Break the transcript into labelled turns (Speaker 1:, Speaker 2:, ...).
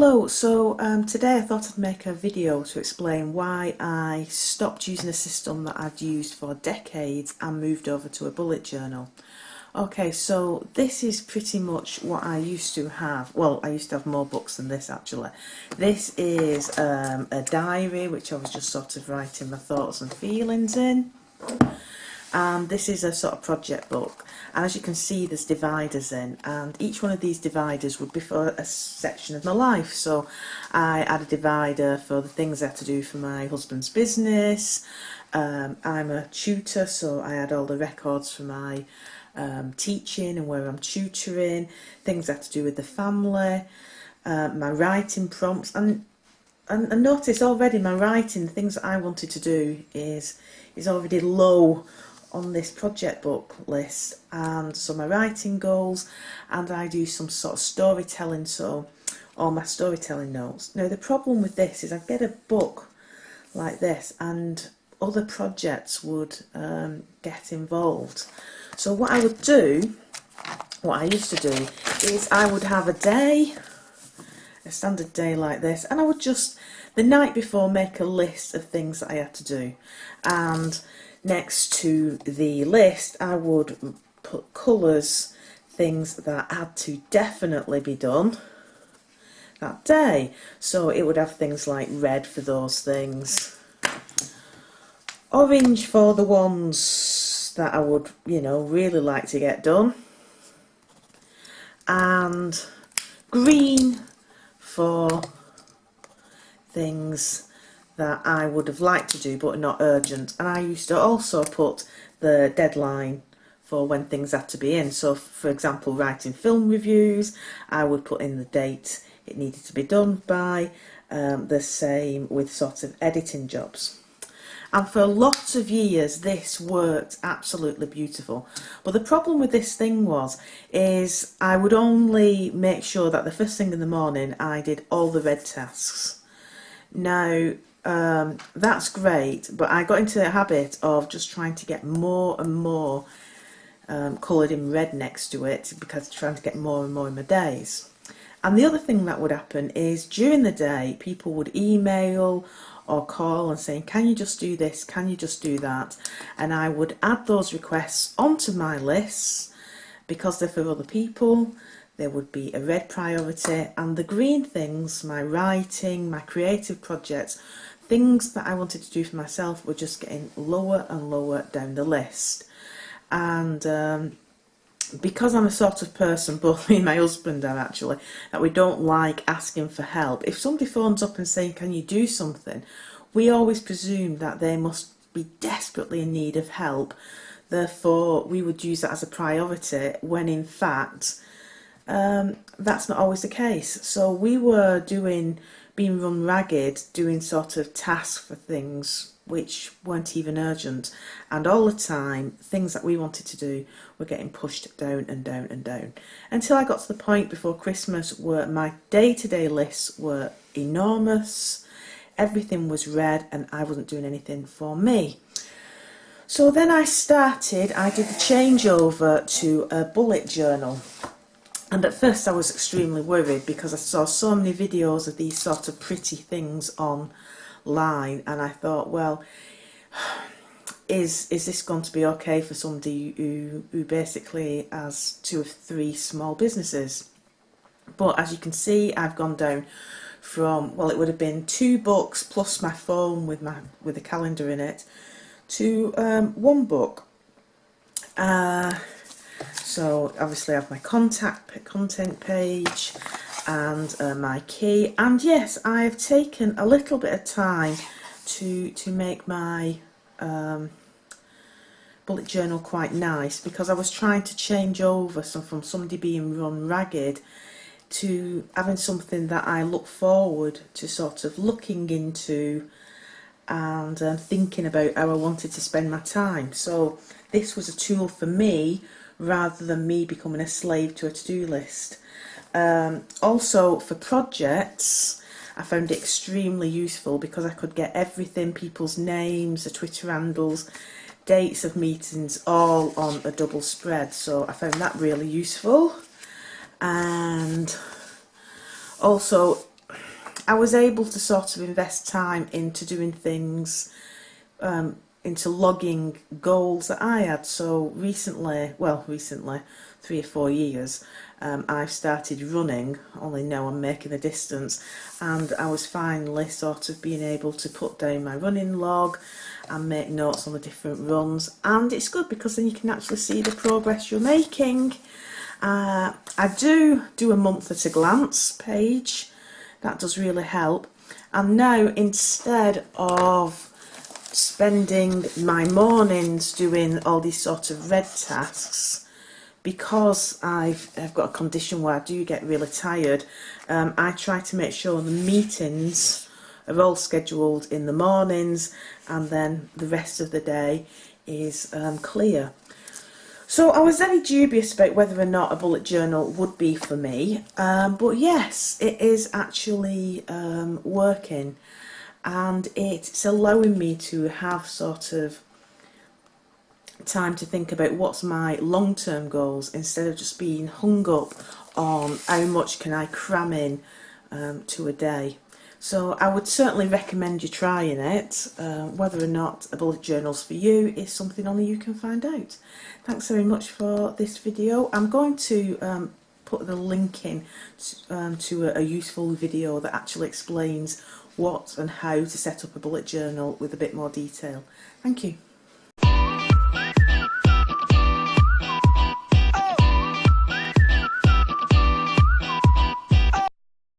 Speaker 1: Hello, today I thought I'd make a video to explain why I stopped using a system that I'd used for decades and moved over to a bullet journal. Okay, so this is pretty much what I used to have. Well, I used to have more books than this actually. This is a diary which I was just sort of writing my thoughts and feelings in. And this is a sort of project book, and as you can see there's dividers in, and each one of these dividers would be for a section of my life. So I had a divider for the things I had to do for my husband's business. I'm a tutor, so I had all the records for my teaching and where I'm tutoring, things I had to do with the family, my writing prompts, and notice already my writing, the things that I wanted to do is already low on this project book list, and so my writing goals, and I do some sort of storytelling, so all my storytelling notes. Now the problem with this is I get a book like this and other projects would get involved. So what I would do, what I used to do, is I would have a day, a standard day like this, and I would just the night before make a list of things that I had to do, and next to the list I would put colours, things that had to definitely be done that day. So it would have things like red for those things, orange for the ones that I would, really like to get done, and green for things that I would have liked to do but not urgent. And I used to also put the deadline for when things had to be in. So for example, writing film reviews, I would put in the date it needed to be done by. The same with sort of editing jobs. And for lots of years this worked absolutely beautiful. But the problem with this thing is I would only make sure that the first thing in the morning I did all the red tasks. Now that's great, but I got into the habit of just trying to get more and more coloured in red next to it, because trying to get more and more in my days. And the other thing that would happen is during the day people would email or call and saying, can you just do this, can you just do that, and I would add those requests onto my lists because they're for other people. There would be a red priority, and the green things, my writing, my creative projects, things that I wanted to do for myself, were just getting lower and lower down the list. And because I'm a sort of person, both me and my husband are actually, that we don't like asking for help. If somebody phones up and saying, can you do something, we always presume that they must be desperately in need of help. Therefore, we would use that as a priority, when in fact, that's not always the case. So we were being run ragged, doing sort of tasks for things which weren't even urgent, and all the time things that we wanted to do were getting pushed down and down and down, until I got to the point before Christmas where my day-to-day lists were enormous, everything was red, and I wasn't doing anything for me. So then I did the changeover to a bullet journal. And at first I was extremely worried because I saw so many videos of these sort of pretty things online, and I thought, well, is this going to be okay for somebody who basically has 2 or 3 small businesses? But as you can see, I've gone down from, well, it would have been 2 books plus my phone with a calendar in it, to 1 book. So obviously I have my content page and my key, and yes, I have taken a little bit of time to make my bullet journal quite nice, because I was trying to change over from somebody being run ragged to having something that I look forward to sort of looking into and thinking about how I wanted to spend my time. So this was a tool for me rather than me becoming a slave to a to-do list. Also for projects, I found it extremely useful because I could get everything, people's names, their Twitter handles, dates of meetings, all on a double spread. So I found that really useful. And also I was able to sort of invest time into doing things, into logging goals that I had. So recently, 3 or 4 years, I've started running, only now I'm making a distance, and I was finally sort of being able to put down my running log and make notes on the different runs, and it's good because then you can actually see the progress you're making. I do a month at a glance page, that does really help. And now, instead of spending my mornings doing all these sort of red tasks, because I've got a condition where I do get really tired, I try to make sure the meetings are all scheduled in the mornings, and then the rest of the day is clear. So I was very dubious about whether or not a bullet journal would be for me, but yes, it is actually working, and it's allowing me to have sort of time to think about what's my long-term goals, instead of just being hung up on how much can I cram in to a day. So I would certainly recommend you trying it. Whether or not a bullet journal's for you is something only you can find out. Thanks very much for this video. I'm going to put the link in to a useful video that actually explains what and how to set up a bullet journal with a bit more detail. Thank you.